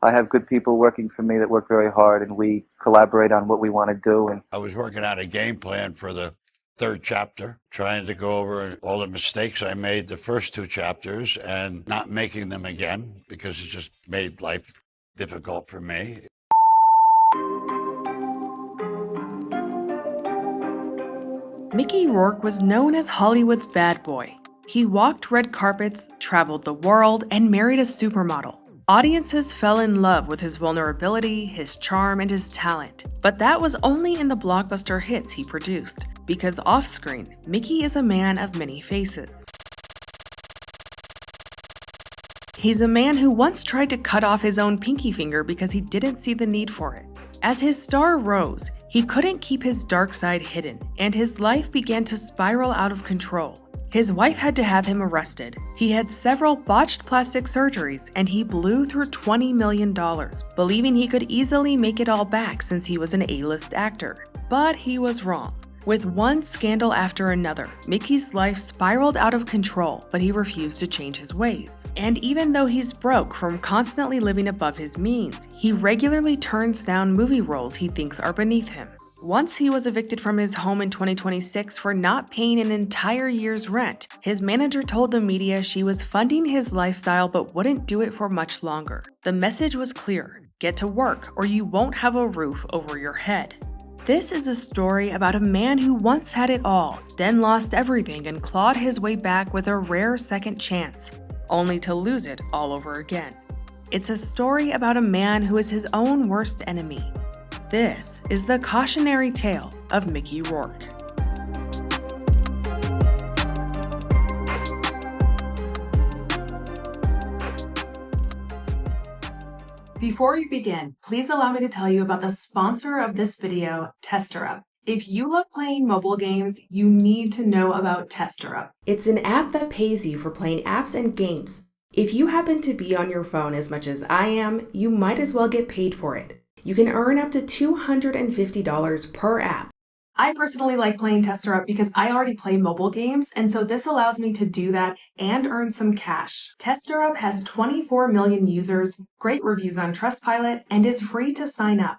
I have good people working for me that work very hard, and we collaborate on what we want to do. And I was working out a game plan for the third chapter, trying to go over all the mistakes I made the first two chapters and not making them again because it just made life difficult for me. Mickey Rourke was known as Hollywood's bad boy. He walked red carpets, traveled the world, and married a supermodel. Audiences fell in love with his vulnerability, his charm, and his talent. But that was only in the blockbuster hits he produced, because off-screen, Mickey is a man of many faces. He's a man who once tried to cut off his own pinky finger because he didn't see the need for it. As his star rose, he couldn't keep his dark side hidden, and his life began to spiral out of control. His wife had to have him arrested. He had several botched plastic surgeries, and he blew through $20 million, believing he could easily make it all back since he was an A-list actor. But he was wrong. With one scandal after another, Mickey's life spiraled out of control, but he refused to change his ways. And even though he's broke from constantly living above his means, he regularly turns down movie roles he thinks are beneath him. Once he was evicted from his home in 2026 for not paying an entire year's rent, his manager told the media she was funding his lifestyle but wouldn't do it for much longer. The message was clear: get to work or you won't have a roof over your head. This is a story about a man who once had it all, then lost everything and clawed his way back with a rare second chance, only to lose it all over again. It's a story about a man who is his own worst enemy. This is the cautionary tale of Mickey Rourke. Before we begin, please allow me to tell you about the sponsor of this video, TesterUp. If you love playing mobile games, you need to know about TesterUp. It's an app that pays you for playing apps and games. If you happen to be on your phone as much as I am, you might as well get paid for it. You can earn up to $250 per app. I personally like playing TesterUp because I already play mobile games, and so this allows me to do that and earn some cash. TesterUp has 24 million users, great reviews on Trustpilot, and is free to sign up.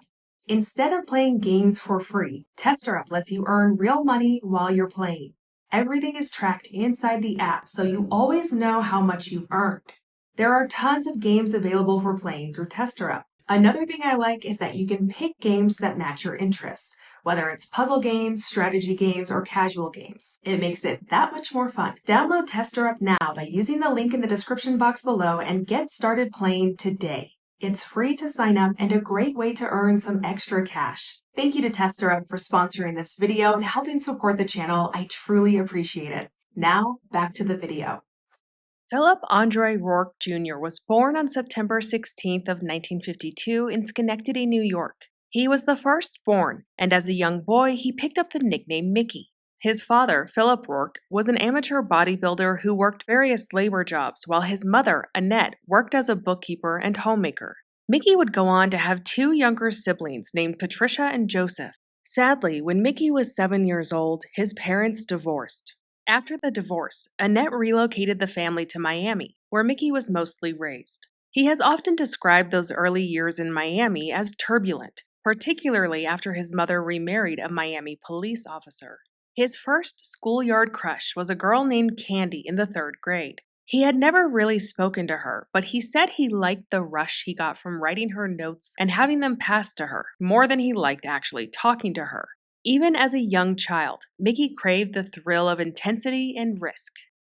Instead of playing games for free, TesterUp lets you earn real money while you're playing. Everything is tracked inside the app, so you always know how much you've earned. There are tons of games available for playing through TesterUp. Another thing I like is that you can pick games that match your interests, whether it's puzzle games, strategy games, or casual games. It makes it that much more fun. Download TesterUp now by using the link in the description box below and get started playing today. It's free to sign up and a great way to earn some extra cash. Thank you to TesterUp for sponsoring this video and helping support the channel. I truly appreciate it. Now, back to the video. Philip Andre Rourke Jr. was born on September 16th of 1952 in Schenectady, New York. He was the firstborn, and as a young boy, he picked up the nickname Mickey. His father, Philip Rourke, was an amateur bodybuilder who worked various labor jobs, while his mother, Annette, worked as a bookkeeper and homemaker. Mickey would go on to have two younger siblings named Patricia and Joseph. Sadly, when Mickey was 7 years old, his parents divorced. After the divorce, Annette relocated the family to Miami, where Mickey was mostly raised. He has often described those early years in Miami as turbulent, particularly after his mother remarried a Miami police officer. His first schoolyard crush was a girl named Candy in the 3rd grade. He had never really spoken to her, but he said he liked the rush he got from writing her notes and having them passed to her, more than he liked actually talking to her. Even as a young child, Mickey craved the thrill of intensity and risk.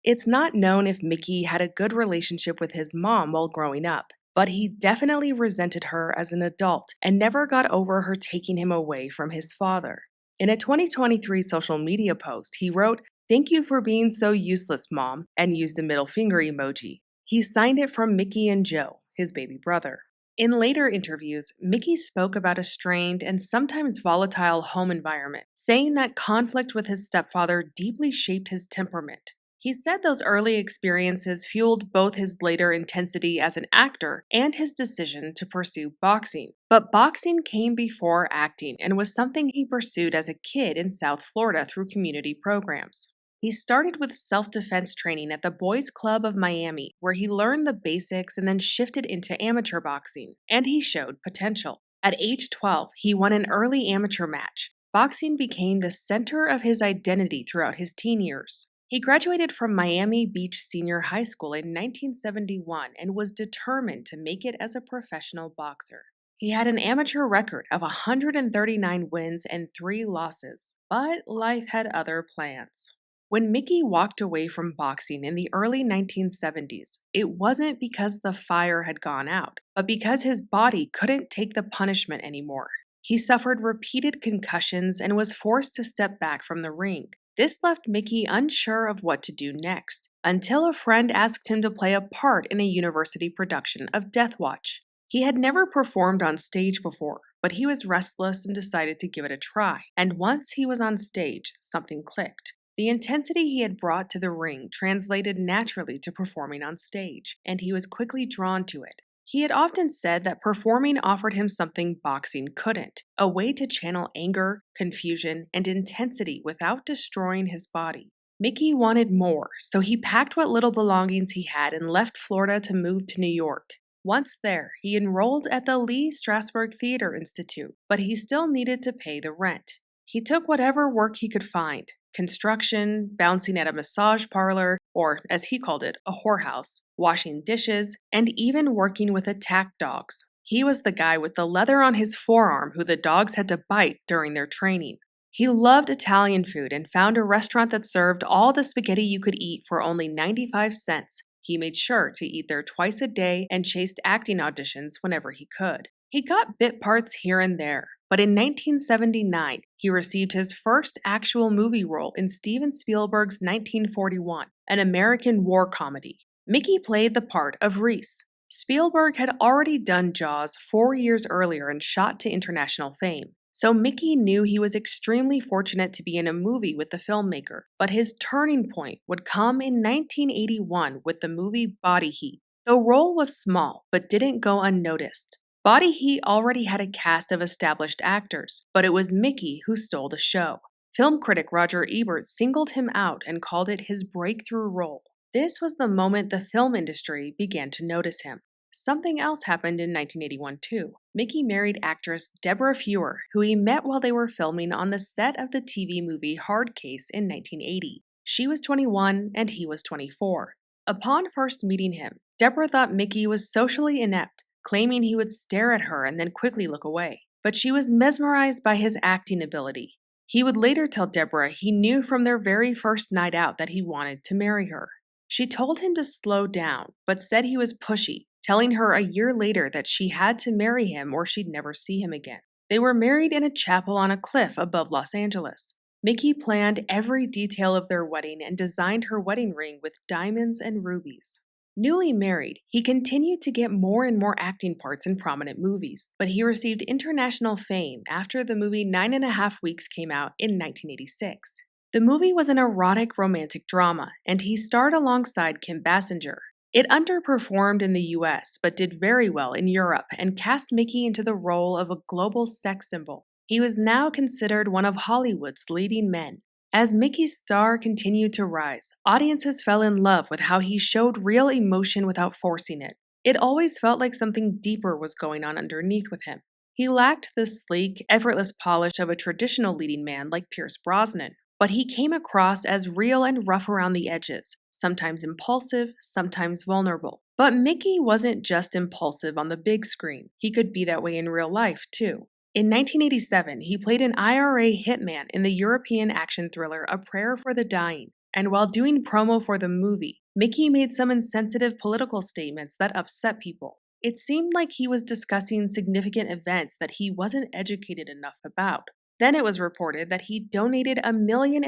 It's not known if Mickey had a good relationship with his mom while growing up, but he definitely resented her as an adult and never got over her taking him away from his father. In a 2023 social media post, he wrote, "Thank you for being so useless, Mom," and used a middle finger emoji. He signed it from Mickey and Joe, his baby brother. In later interviews, Mickey spoke about a strained and sometimes volatile home environment, saying that conflict with his stepfather deeply shaped his temperament. He said those early experiences fueled both his later intensity as an actor and his decision to pursue boxing. But boxing came before acting and was something he pursued as a kid in South Florida through community programs. He started with self-defense training at the Boys Club of Miami, where he learned the basics and then shifted into amateur boxing, and he showed potential. At age 12, he won an early amateur match. Boxing became the center of his identity throughout his teen years. He graduated from Miami Beach Senior High School in 1971 and was determined to make it as a professional boxer. He had an amateur record of 139 wins and 3 losses, but life had other plans. When Mickey walked away from boxing in the early 1970s, it wasn't because the fire had gone out, but because his body couldn't take the punishment anymore. He suffered repeated concussions and was forced to step back from the ring. This left Mickey unsure of what to do next, until a friend asked him to play a part in a university production of Death Watch. He had never performed on stage before, but he was restless and decided to give it a try, and once he was on stage, something clicked. The intensity he had brought to the ring translated naturally to performing on stage, and he was quickly drawn to it. He had often said that performing offered him something boxing couldn't, a way to channel anger, confusion, and intensity without destroying his body. Mickey wanted more, so he packed what little belongings he had and left Florida to move to New York. Once there, he enrolled at the Lee Strasberg Theater Institute, but he still needed to pay the rent. He took whatever work he could find: construction, bouncing at a massage parlor, or, as he called it, a whorehouse, washing dishes, and even working with attack dogs. He was the guy with the leather on his forearm who the dogs had to bite during their training. He loved Italian food and found a restaurant that served all the spaghetti you could eat for only 95 cents. He made sure to eat there twice a day and chased acting auditions whenever he could. He got bit parts here and there, but in 1979, he received his first actual movie role in Steven Spielberg's 1941, an American war comedy. Mickey played the part of Reese. Spielberg had already done Jaws 4 years earlier and shot to international fame, so Mickey knew he was extremely fortunate to be in a movie with the filmmaker, but his turning point would come in 1981 with the movie Body Heat. The role was small, but didn't go unnoticed. Body Heat already had a cast of established actors, but it was Mickey who stole the show. Film critic Roger Ebert singled him out and called it his breakthrough role. This was the moment the film industry began to notice him. Something else happened in 1981 too. Mickey married actress Deborah Fewer, who he met while they were filming on the set of the TV movie Hard Case in 1980. She was 21 and he was 24. Upon first meeting him, Deborah thought Mickey was socially inept, claiming he would stare at her and then quickly look away. But she was mesmerized by his acting ability. He would later tell Deborah he knew from their very first night out that he wanted to marry her. She told him to slow down, but said he was pushy, telling her a year later that she had to marry him or she'd never see him again. They were married in a chapel on a cliff above Los Angeles. Mickey planned every detail of their wedding and designed her wedding ring with diamonds and rubies. Newly married, he continued to get more and more acting parts in prominent movies, but he received international fame after the movie 9.5 Weeks came out in 1986. The movie was an erotic romantic drama, and he starred alongside Kim Basinger. It underperformed in the US, but did very well in Europe and cast Mickey into the role of a global sex symbol. He was now considered one of Hollywood's leading men. As Mickey's star continued to rise, audiences fell in love with how he showed real emotion without forcing it. It always felt like something deeper was going on underneath with him. He lacked the sleek, effortless polish of a traditional leading man like Pierce Brosnan, but he came across as real and rough around the edges, sometimes impulsive, sometimes vulnerable. But Mickey wasn't just impulsive on the big screen. He could be that way in real life, too. In 1987, he played an IRA hitman in the European action thriller A Prayer for the Dying, and while doing promo for the movie, Mickey made some insensitive political statements that upset people. It seemed like he was discussing significant events that he wasn't educated enough about. Then it was reported that he donated £1.5 million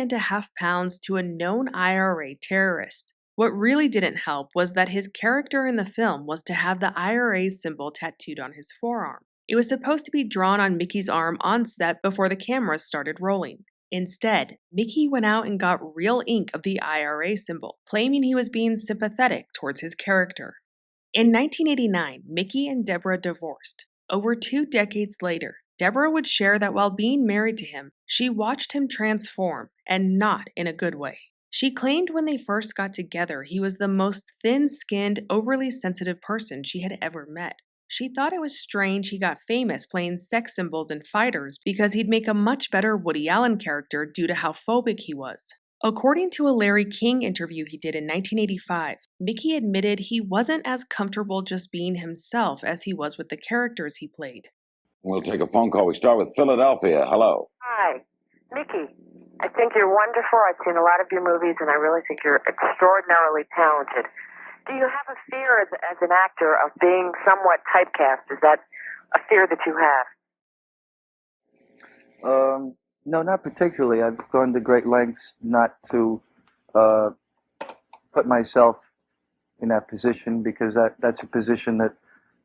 to a known IRA terrorist. What really didn't help was that his character in the film was to have the IRA's symbol tattooed on his forearm. It was supposed to be drawn on Mickey's arm on set before the cameras started rolling. Instead, Mickey went out and got real ink of the IRA symbol, claiming he was being sympathetic towards his character. In 1989, Mickey and Deborah divorced. Over 2 decades later, Deborah would share that while being married to him, she watched him transform, and not in a good way. She claimed when they first got together, he was the most thin-skinned, overly sensitive person she had ever met. She thought it was strange he got famous playing sex symbols in Fighters because he'd make a much better Woody Allen character due to how phobic he was. According to a Larry King interview he did in 1985, Mickey admitted he wasn't as comfortable just being himself as he was with the characters he played. We'll take a phone call. We start with Philadelphia. Hello. Hi, Mickey. I think you're wonderful. I've seen a lot of your movies, and I really think you're extraordinarily talented. Do you have a fear as an actor of being somewhat typecast? Is that a fear that you have? No, not particularly. I've gone to great lengths not to put myself in that position because that's a position that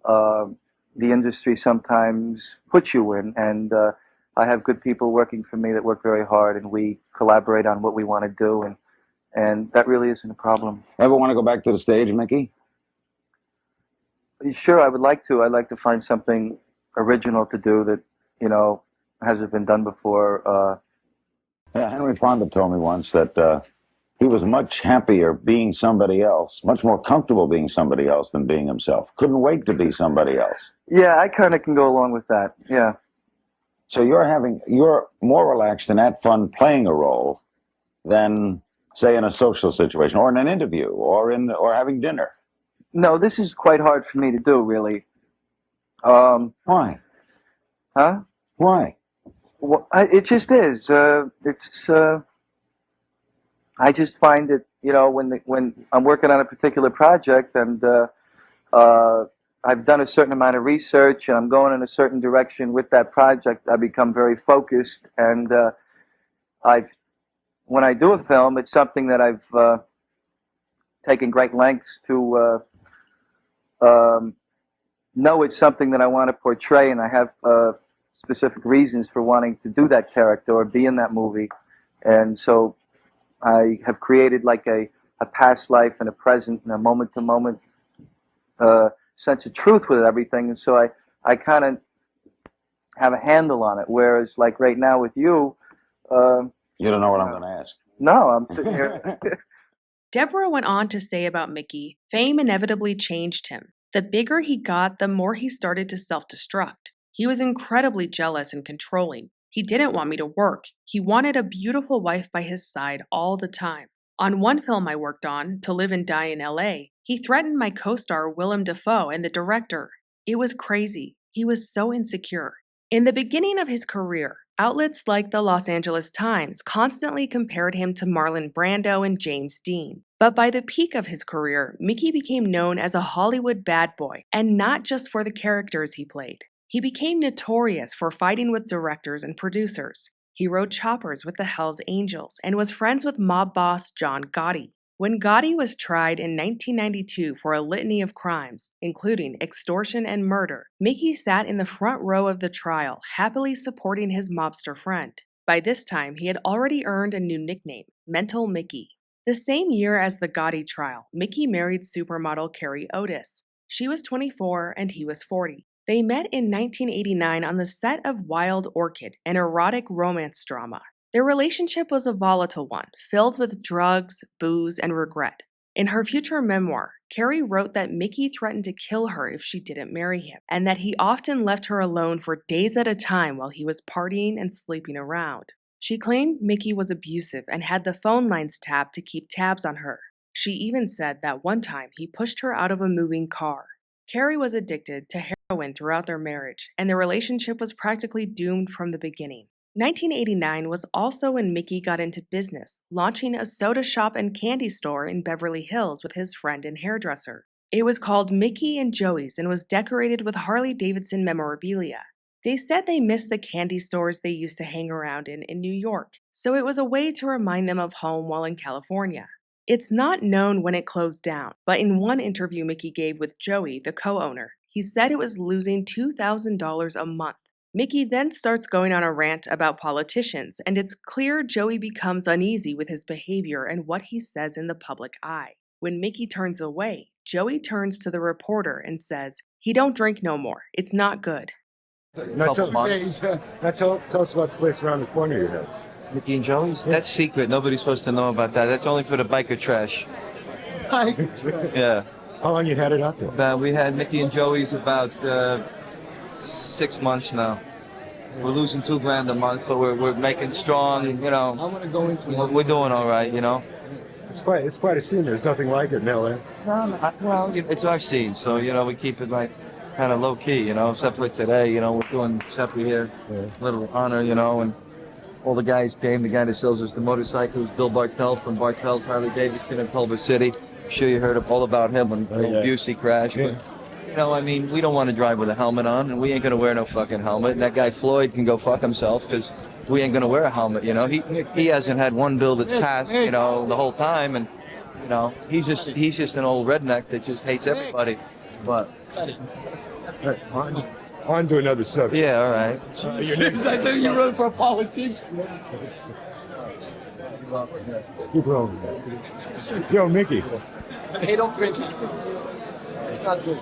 the industry sometimes puts you in, and I have good people working for me that work very hard, and we collaborate on what we want to do, and that really isn't a problem. Ever want to go back to the stage, Mickey? Sure, I would like to. I'd like to find something original to do that, hasn't been done before. Yeah, Henry Fonda told me once that he was much happier being somebody else, much more comfortable being somebody else than being himself. Couldn't wait to be somebody else. Yeah, I kind of can go along with that. Yeah. So you're more relaxed and at fun playing a role than, say, in a social situation or in an interview or having dinner. No, this is quite hard for me to do, really. Why? Huh? Why? Well, it just is. I just find that when I'm working on a particular project and I've done a certain amount of research and I'm going in a certain direction with that project, I become very focused. And when I do a film, it's something that I've taken great lengths to know it's something that I want to portray, and I have specific reasons for wanting to do that character or be in that movie. And so I have created like a past life and a present and a moment-to-moment sense of truth with everything. And so I kind of have a handle on it, whereas like right now with you... You don't know what I'm going to ask. No, I'm sitting here... Deborah went on to say about Mickey, fame inevitably changed him. The bigger he got, the more he started to self-destruct. He was incredibly jealous and controlling. He didn't want me to work. He wanted a beautiful wife by his side all the time. On one film I worked on, To Live and Die in LA, he threatened my co-star Willem Dafoe and the director. It was crazy. He was so insecure. In the beginning of his career, outlets like the Los Angeles Times constantly compared him to Marlon Brando and James Dean. But by the peak of his career, Mickey became known as a Hollywood bad boy, and not just for the characters he played. He became notorious for fighting with directors and producers. He rode choppers with the Hells Angels and was friends with mob boss John Gotti. When Gotti was tried in 1992 for a litany of crimes, including extortion and murder, Mickey sat in the front row of the trial, happily supporting his mobster friend. By this time, he had already earned a new nickname, Mental Mickey. The same year as the Gotti trial, Mickey married supermodel Carrie Otis. She was 24 and he was 40. They met in 1989 on the set of Wild Orchid, an erotic romance drama. Their relationship was a volatile one, filled with drugs, booze, and regret. In her future memoir, Carrie wrote that Mickey threatened to kill her if she didn't marry him, and that he often left her alone for days at a time while he was partying and sleeping around. She claimed Mickey was abusive and had the phone lines tapped to keep tabs on her. She even said that one time he pushed her out of a moving car. Carrie was addicted to heroin throughout their marriage, and their relationship was practically doomed from the beginning. 1989 was also when Mickey got into business, launching a soda shop and candy store in Beverly Hills with his friend and hairdresser. It was called Mickey and Joey's and was decorated with Harley-Davidson memorabilia. They said they missed the candy stores they used to hang around in New York, so it was a way to remind them of home while in California. It's not known when it closed down, but in one interview Mickey gave with Joey, the co-owner, he said it was losing $2,000 a month. Mickey then starts going on a rant about politicians, and it's clear Joey becomes uneasy with his behavior and what he says in the public eye. When Mickey turns away, Joey turns to the reporter and says, "He don't drink no more. It's not good." Now tell us about the place around the corner you have. Mickey and Joey's? That's secret. Nobody's supposed to know about that. That's only for the biker trash. Yeah. How long you had it out there? We had Mickey and Joey's about 6 months now. We're losing $2,000 a month, but we're making strong, you know. I want to go into We're doing all right, you know. It's quite a scene. There's nothing like it in LA. Well, it's our scene, so, you know, we keep it like kind of low key, you know, except for today, you know, we're doing separate here, little honor, you know, and all the guys came. The guy that sells us the motorcycles, Bill Bartelt from Bartelt Harley Davidson in Culver City. I'm sure you heard all about him when Busey crashed. Yeah. But, you know, I mean, we don't want to drive with a helmet on, and we ain't going to wear no fucking helmet. And that guy Floyd can go fuck himself, because we ain't going to wear a helmet, you know. He hasn't had one bill that's passed, you know, the whole time, and, you know, he's just an old redneck that just hates everybody. But On to another subject. yeah, all right. Your name, I think you're running for a politician. keep rolling. Yo, Mickey. Hey, don't drink it. It's not good.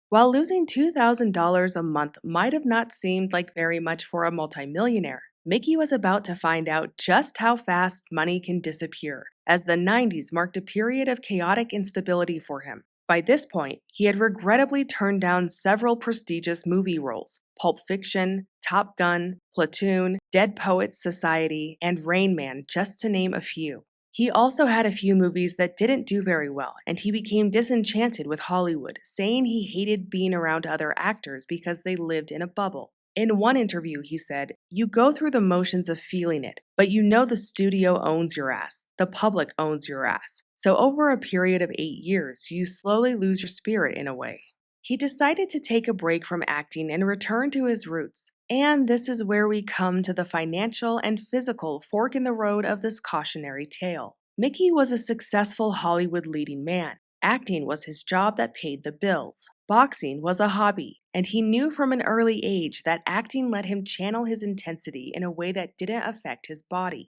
While losing $2,000 a month might have not seemed like very much for a multimillionaire, Mickey was about to find out just how fast money can disappear, as the 90s marked a period of chaotic instability for him. By this point, he had regrettably turned down several prestigious movie roles: Pulp Fiction, Top Gun, Platoon, Dead Poets Society, and Rain Man, just to name a few. He also had a few movies that didn't do very well, and he became disenchanted with Hollywood, saying he hated being around other actors because they lived in a bubble. In one interview, he said, "You go through the motions of feeling it, but you know the studio owns your ass. The public owns your ass. So over a period of 8 years, you slowly lose your spirit in a way." He decided to take a break from acting and return to his roots. And this is where we come to the financial and physical fork in the road of this cautionary tale. Mickey was a successful Hollywood leading man. Acting was his job that paid the bills. Boxing was a hobby, and he knew from an early age that acting let him channel his intensity in a way that didn't affect his body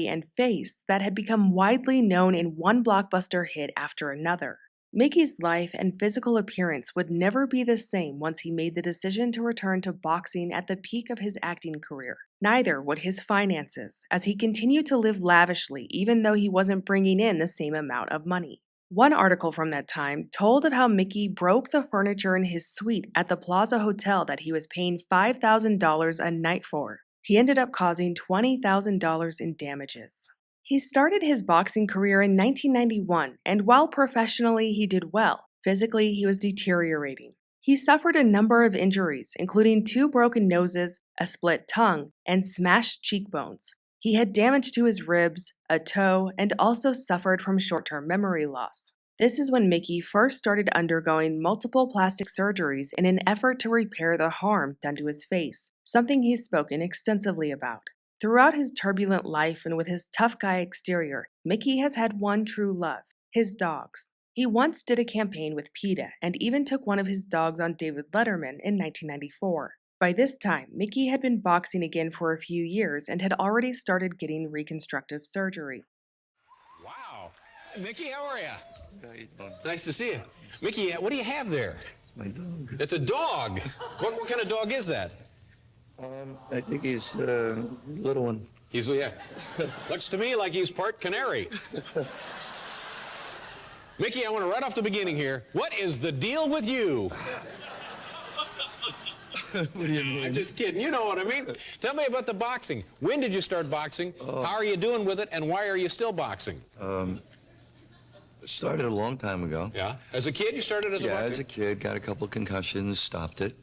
and face that had become widely known in one blockbuster hit after another. Mickey's life and physical appearance would never be the same once he made the decision to return to boxing at the peak of his acting career. Neither would his finances, as he continued to live lavishly even though he wasn't bringing in the same amount of money. One article from that time told of how Mickey broke the furniture in his suite at the Plaza Hotel that he was paying $5,000 a night for. He ended up causing $20,000 in damages. He started his boxing career in 1991, and while professionally he did well, physically he was deteriorating. He suffered a number of injuries, including 2 broken noses, a split tongue, and smashed cheekbones. He had damage to his ribs, a toe, and also suffered from short-term memory loss. This is when Mickey first started undergoing multiple plastic surgeries in an effort to repair the harm done to his face, something he's spoken extensively about. Throughout his turbulent life and with his tough guy exterior, Mickey has had one true love: his dogs. He once did a campaign with PETA and even took one of his dogs on David Letterman in 1994. By this time, Mickey had been boxing again for a few years and had already started getting reconstructive surgery. Wow. Hey, Mickey, how are you? How you doing? Nice to see you. Mickey, what do you have there? It's my dog. It's a dog. What kind of dog is that? I think he's a little one. Yeah. Looks to me like he's part canary. Mickey, I want to right off the beginning here. What is the deal with you? What do you mean? I'm just kidding. You know what I mean. Tell me about the boxing. When did you start boxing? How are you doing with it? And why are you still boxing? Started a long time ago. Yeah. As a kid, you started as a boxer? Yeah, as a kid. Got a couple of concussions, stopped it.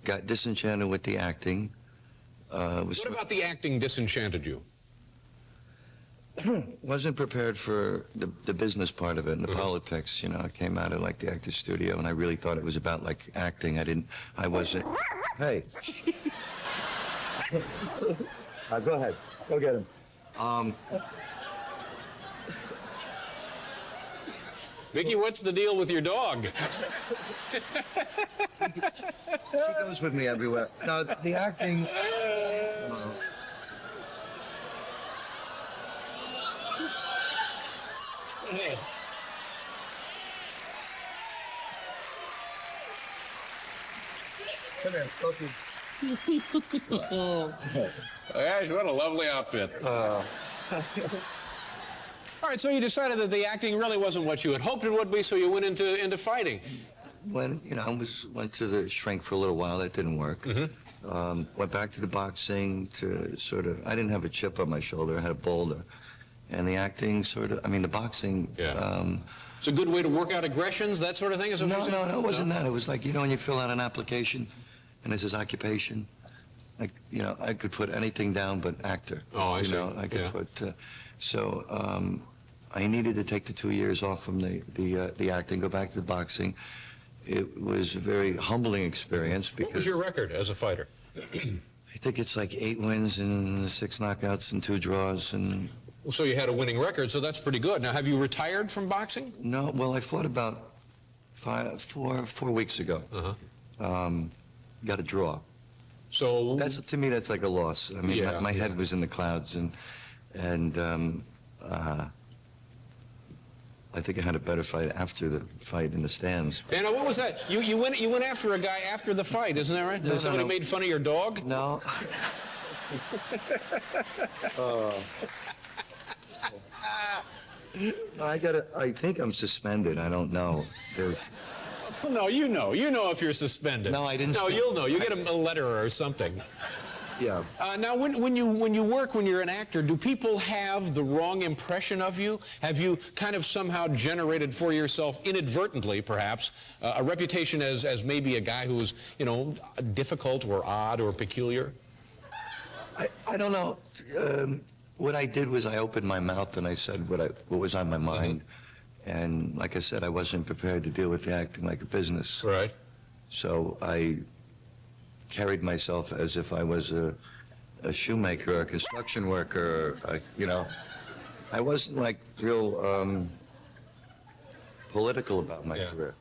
Got disenchanted with the acting. What about the acting disenchanted you? Wasn't prepared for the business part of it and the politics. You know, I came out of like the actor's studio and I really thought it was about like acting. I wasn't. Hey. Go ahead. Go get him. Mickey, what's the deal with your dog? She goes with me everywhere. No, the acting. Come here. Go through. Gosh, what a lovely outfit. All right, so you decided that the acting really wasn't what you had hoped it would be, so you went into fighting. When, you know, went to the shrink for a little while. That didn't work. Went back to the boxing to sort of, I didn't have a chip on my shoulder, I had a boulder. And the acting sort of, I mean, the boxing. Yeah. It's a good way to work out aggressions, that sort of thing? No, it wasn't that. It was like, you know, when you fill out an application and it says occupation, like, you know, I could put anything down but actor. Oh, I see. You know, I could put, I needed to take the 2 years off from the acting, go back to the boxing. It was a very humbling experience because... What was your record as a fighter? I think it's like 8 wins and 6 knockouts and 2 draws and... So you had a winning record, so that's pretty good. Now, have you retired from boxing? No, well, I fought about 4 weeks ago. Got a draw. So... To me, that's like a loss. I mean, my head was in the clouds and I think I had a better fight after the fight in the stands. And what was that? You went after a guy after the fight, isn't that right? Somebody made fun of your dog? No. I think I'm suspended. I don't know. No, you know if you're suspended. No, I didn't. No, you'll know. You get a letter or something. Yeah. Now, when you're an actor, do people have the wrong impression of you? Have you kind of somehow generated for yourself, inadvertently perhaps, a reputation as maybe a guy who's, you know, difficult or odd or peculiar? I don't know. What I did was I opened my mouth and I said what was on my mind. And like I said, I wasn't prepared to deal with the acting like a business. Right. So I carried myself as if I was a shoemaker or a construction worker. You know, I wasn't like real political about my career.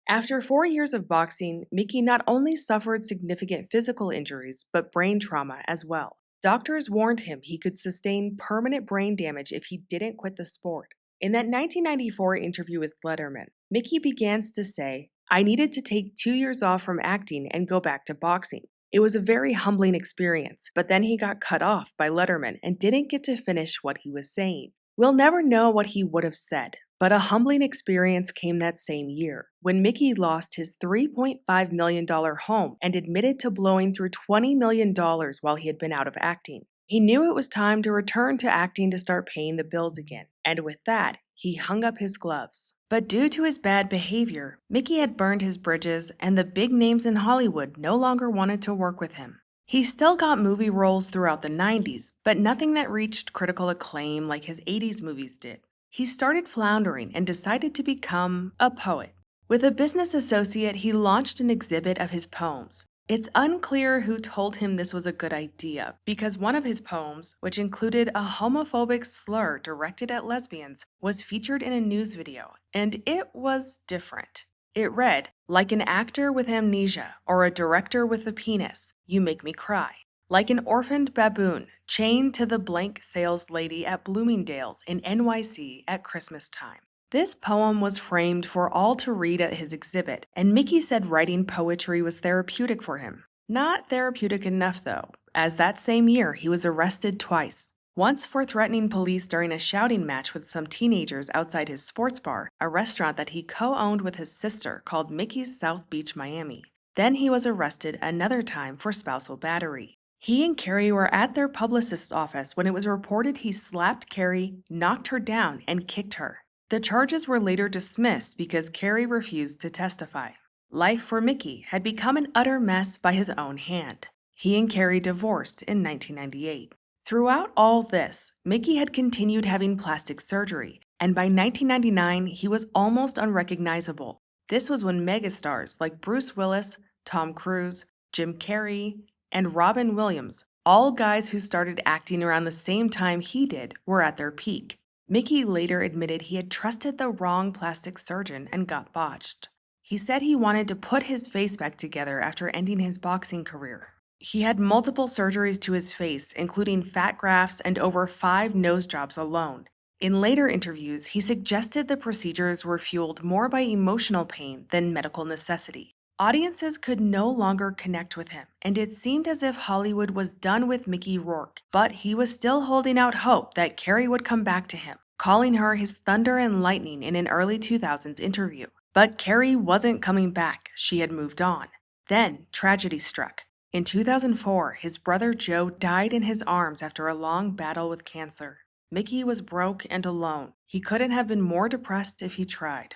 After 4 years of boxing, Mickey not only suffered significant physical injuries, but brain trauma as well. Doctors warned him he could sustain permanent brain damage if he didn't quit the sport. In that 1994 interview with Letterman, Mickey begins to say, "I needed to take 2 years off from acting and go back to boxing. It was a very humbling experience, but then he got cut off by Letterman and didn't get to finish what he was saying. We'll never know what he would have said, but a humbling experience came that same year, when Mickey lost his $3.5 million home and admitted to blowing through $20 million while he had been out of acting. He knew it was time to return to acting to start paying the bills again, and with that, he hung up his gloves. But due to his bad behavior, Mickey had burned his bridges, and the big names in Hollywood no longer wanted to work with him. He still got movie roles throughout the 90s, but nothing that reached critical acclaim like his 80s movies did. He started floundering and decided to become a poet. With a business associate, he launched an exhibit of his poems. It's unclear who told him this was a good idea, because one of his poems, which included a homophobic slur directed at lesbians, was featured in a news video, and it was different. It read, "Like an actor with amnesia or a director with a penis, you make me cry. Like an orphaned baboon chained to the blank sales lady at Bloomingdale's in NYC at Christmas time." This poem was framed for all to read at his exhibit, and Mickey said writing poetry was therapeutic for him. Not therapeutic enough, though, as that same year he was arrested twice. Once for threatening police during a shouting match with some teenagers outside his sports bar, a restaurant that he co-owned with his sister called Mickey's South Beach, Miami. Then he was arrested another time for spousal battery. He and Carrie were at their publicist's office when it was reported he slapped Carrie, knocked her down, and kicked her. The charges were later dismissed because Carrie refused to testify. Life for Mickey had become an utter mess by his own hand. He and Carrie divorced in 1998. Throughout all this, Mickey had continued having plastic surgery, and by 1999, he was almost unrecognizable. This was when megastars like Bruce Willis, Tom Cruise, Jim Carrey, and Robin Williams, all guys who started acting around the same time he did, were at their peak. Mickey later admitted he had trusted the wrong plastic surgeon and got botched. He said he wanted to put his face back together after ending his boxing career. He had multiple surgeries to his face, including fat grafts and over 5 nose jobs alone. In later interviews, he suggested the procedures were fueled more by emotional pain than medical necessity. Audiences could no longer connect with him, and it seemed as if Hollywood was done with Mickey Rourke, but he was still holding out hope that Carrie would come back to him, calling her his thunder and lightning in an early 2000s interview. But Carrie wasn't coming back, she had moved on. Then, tragedy struck. In 2004, his brother Joe died in his arms after a long battle with cancer. Mickey was broke and alone. He couldn't have been more depressed if he tried.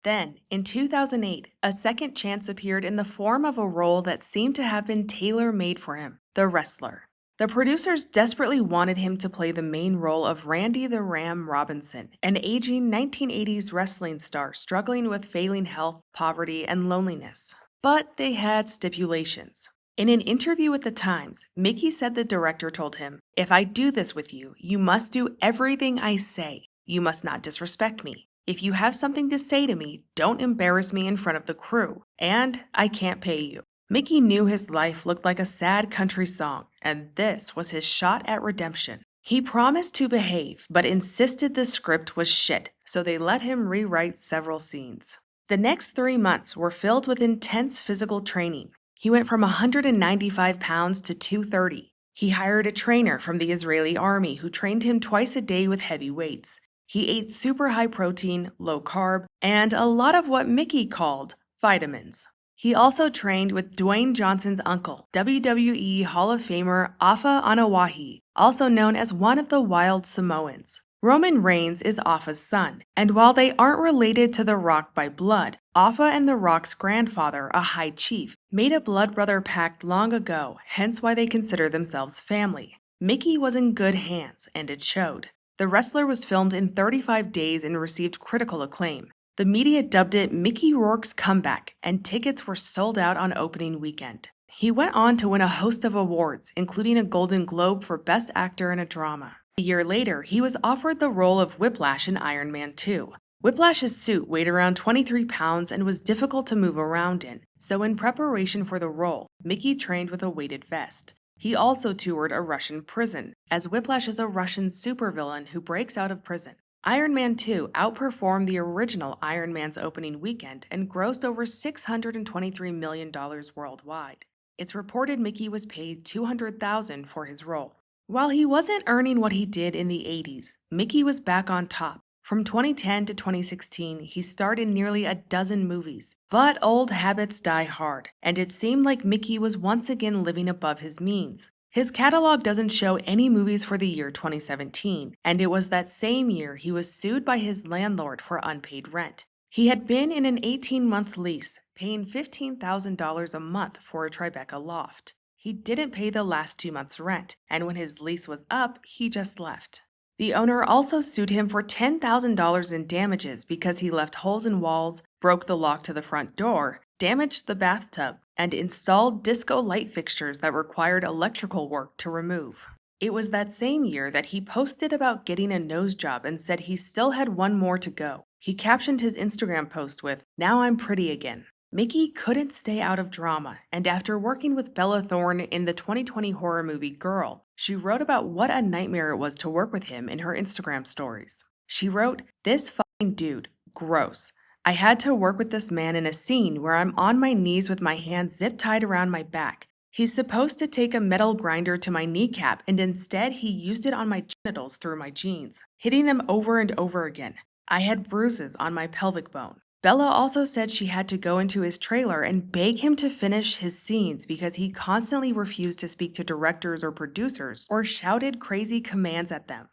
Then, in 2008, a second chance appeared in the form of a role that seemed to have been tailor-made for him, the wrestler. The producers desperately wanted him to play the main role of Randy the Ram Robinson, an aging 1980s wrestling star struggling with failing health, poverty, and loneliness. But they had stipulations. In an interview with The Times, Mickey said the director told him, "If I do this with you, you must do everything I say. You must not disrespect me. If you have something to say to me, don't embarrass me in front of the crew. And I can't pay you." Mickey knew his life looked like a sad country song, and this was his shot at redemption. He promised to behave, but insisted the script was shit, so they let him rewrite several scenes. The next 3 months were filled with intense physical training. He went from 195 pounds to 230. He hired a trainer from the Israeli army who trained him twice a day with heavy weights. He ate super high protein, low carb, and a lot of what Mickey called vitamins. He also trained with Dwayne Johnson's uncle, WWE Hall of Famer Afa Anawahi, also known as one of the Wild Samoans. Roman Reigns is Afa's son, and while they aren't related to The Rock by blood, Afa and The Rock's grandfather, a high chief, made a blood brother pact long ago, hence why they consider themselves family. Mickey was in good hands, and it showed. The wrestler was filmed in 35 days and received critical acclaim. The media dubbed it Mickey Rourke's comeback, and tickets were sold out on opening weekend. He went on to win a host of awards, including a Golden Globe for Best Actor in a Drama. A year later, he was offered the role of Whiplash in Iron Man 2. Whiplash's suit weighed around 23 pounds and was difficult to move around in, so in preparation for the role, Mickey trained with a weighted vest. He also toured a Russian prison, as Whiplash is a Russian supervillain who breaks out of prison. Iron Man 2 outperformed the original Iron Man's opening weekend and grossed over $623 million worldwide. It's reported Mickey was paid $200,000 for his role. While he wasn't earning what he did in the 80s, Mickey was back on top. From 2010 to 2016, he starred in nearly a dozen movies. But old habits die hard, and it seemed like Mickey was once again living above his means. His catalog doesn't show any movies for the year 2017, and it was that same year he was sued by his landlord for unpaid rent. He had been in an 18-month lease, paying $15,000 a month for a Tribeca loft. He didn't pay the last 2 months' rent, and when his lease was up, he just left. The owner also sued him for $10,000 in damages because he left holes in walls, broke the lock to the front door, damaged the bathtub, and installed disco light fixtures that required electrical work to remove. It was that same year that he posted about getting a nose job and said he still had one more to go. He captioned his Instagram post with, "Now I'm pretty again." Mickey couldn't stay out of drama, and after working with Bella Thorne in the 2020 horror movie Girl, she wrote about what a nightmare it was to work with him in her Instagram stories. She wrote, "This fucking dude, gross. I had to work with this man in a scene where I'm on my knees with my hands zip-tied around my back. He's supposed to take a metal grinder to my kneecap, and instead he used it on my genitals through my jeans, hitting them over and over again. I had bruises on my pelvic bone." Bella also said she had to go into his trailer and beg him to finish his scenes because he constantly refused to speak to directors or producers or shouted crazy commands at them.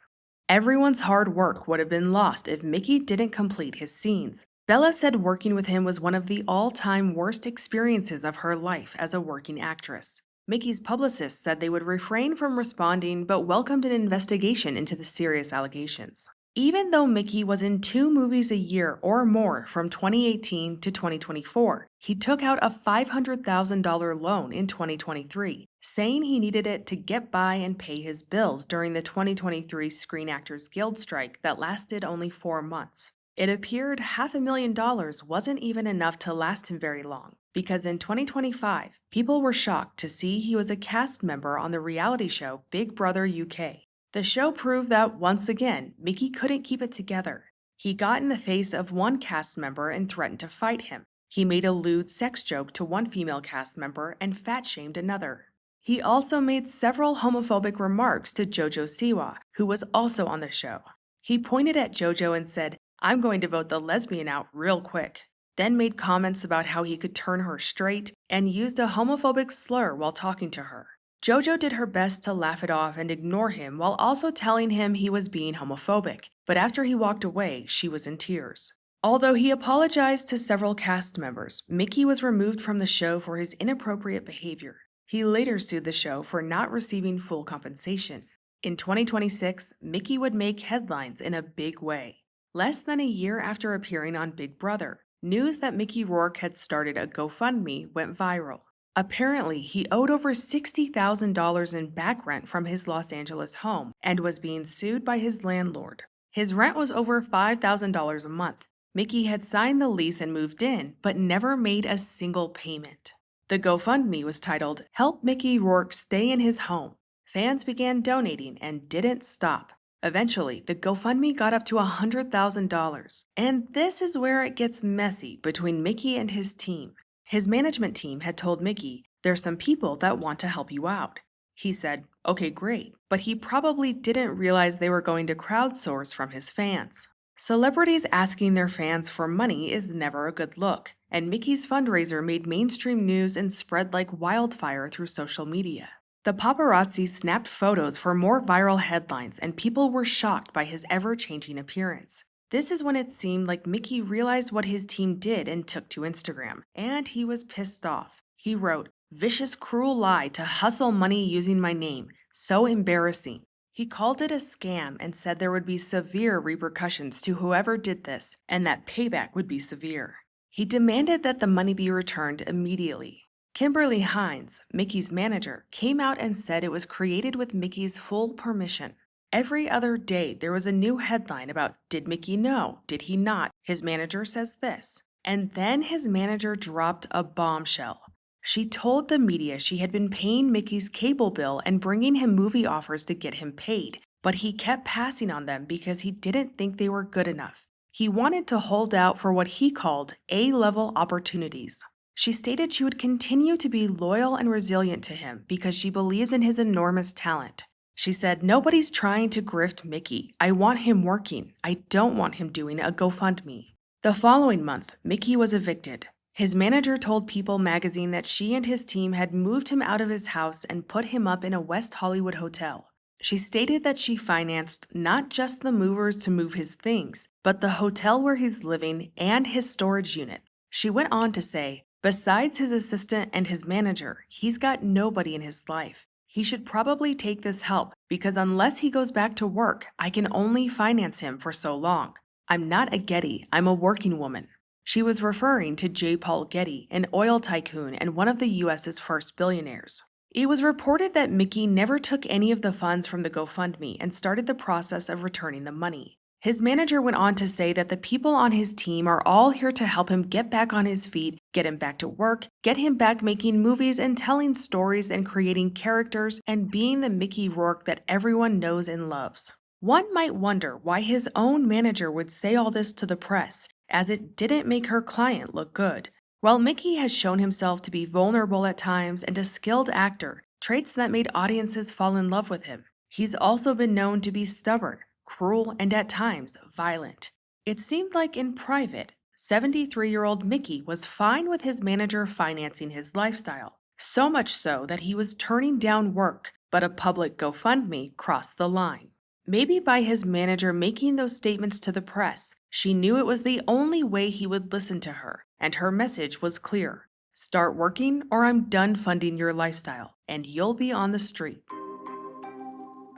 Everyone's hard work would have been lost if Mickey didn't complete his scenes. Bella said working with him was one of the all-time worst experiences of her life as a working actress. Mickey's publicist said they would refrain from responding but welcomed an investigation into the serious allegations. Even though Mickey was in 2 movies a year or more from 2018 to 2024, he took out a $500,000 loan in 2023, saying he needed it to get by and pay his bills during the 2023 Screen Actors Guild strike that lasted only 4 months. It appeared $500,000 wasn't even enough to last him very long, because in 2025, people were shocked to see he was a cast member on the reality show Big Brother UK. The show proved that, once again, Mickey couldn't keep it together. He got in the face of one cast member and threatened to fight him. He made a lewd sex joke to one female cast member and fat-shamed another. He also made several homophobic remarks to JoJo Siwa, who was also on the show. He pointed at JoJo and said, "I'm going to vote the lesbian out real quick," then made comments about how he could turn her straight and used a homophobic slur while talking to her. JoJo did her best to laugh it off and ignore him while also telling him he was being homophobic, but after he walked away, she was in tears. Although he apologized to several cast members, Mickey was removed from the show for his inappropriate behavior. He later sued the show for not receiving full compensation. In 2026, Mickey would make headlines in a big way. Less than a year after appearing on Big Brother, news that Mickey Rourke had started a GoFundMe went viral. Apparently, he owed over $60,000 in back rent from his Los Angeles home and was being sued by his landlord. His rent was over $5,000 a month. Mickey had signed the lease and moved in, but never made a single payment. The GoFundMe was titled, "Help Mickey Rourke Stay in His Home." Fans began donating and didn't stop. Eventually, the GoFundMe got up to $100,000. And this is where it gets messy between Mickey and his team. His management team had told Mickey, "There's some people that want to help you out." He said, "Okay, great," but he probably didn't realize they were going to crowdsource from his fans. Celebrities asking their fans for money is never a good look, and Mickey's fundraiser made mainstream news and spread like wildfire through social media. The paparazzi snapped photos for more viral headlines, and people were shocked by his ever-changing appearance. This is when it seemed like Mickey realized what his team did and took to Instagram, and he was pissed off. He wrote, "Vicious, cruel lie to hustle money using my name. So embarrassing." He called it a scam and said there would be severe repercussions to whoever did this and that payback would be severe. He demanded that the money be returned immediately. Kimberly Hines, Mickey's manager, came out and said it was created with Mickey's full permission. Every other day, there was a new headline about, "Did Mickey know? Did he not? His manager says this." And then his manager dropped a bombshell. She told the media she had been paying Mickey's cable bill and bringing him movie offers to get him paid, but he kept passing on them because he didn't think they were good enough. He wanted to hold out for what he called A-level opportunities. She stated she would continue to be loyal and resilient to him because she believes in his enormous talent. She said, "Nobody's trying to grift Mickey. I want him working. I don't want him doing a GoFundMe." The following month, Mickey was evicted. His manager told People magazine that she and his team had moved him out of his house and put him up in a West Hollywood hotel. She stated that she financed not just the movers to move his things, but the hotel where he's living and his storage unit. She went on to say, "Besides his assistant and his manager, he's got nobody in his life. He should probably take this help because unless he goes back to work, I can only finance him for so long. I'm not a Getty, I'm a working woman." She was referring to J. Paul Getty, an oil tycoon and one of the U.S.'s first billionaires. It was reported that Mickey never took any of the funds from the GoFundMe and started the process of returning the money. His manager went on to say that the people on his team are all here to help him get back on his feet, get him back to work, get him back making movies and telling stories and creating characters and being the Mickey Rourke that everyone knows and loves. One might wonder why his own manager would say all this to the press, as it didn't make her client look good. While Mickey has shown himself to be vulnerable at times and a skilled actor, traits that made audiences fall in love with him, he's also been known to be stubborn, cruel, and at times violent. It seemed like in private, 73-year-old Mickey was fine with his manager financing his lifestyle, so much so that he was turning down work, but a public GoFundMe crossed the line. Maybe by his manager making those statements to the press, she knew it was the only way he would listen to her, and her message was clear. Start working or I'm done funding your lifestyle, and you'll be on the street.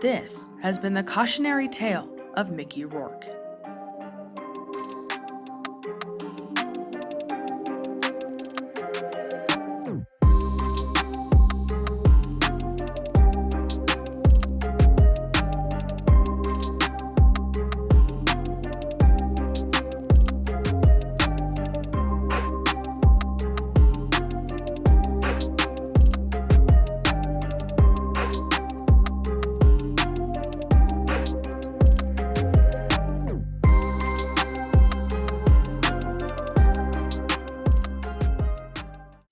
This has been the cautionary tale of Mickey Rourke.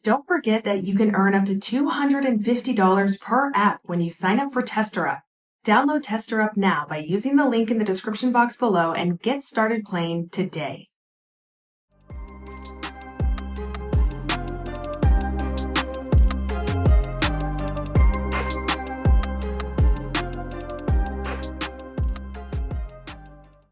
Don't forget that you can earn up to $250 per app when you sign up for TesterUp. Download TesterUp now by using the link in the description box below and get started playing today.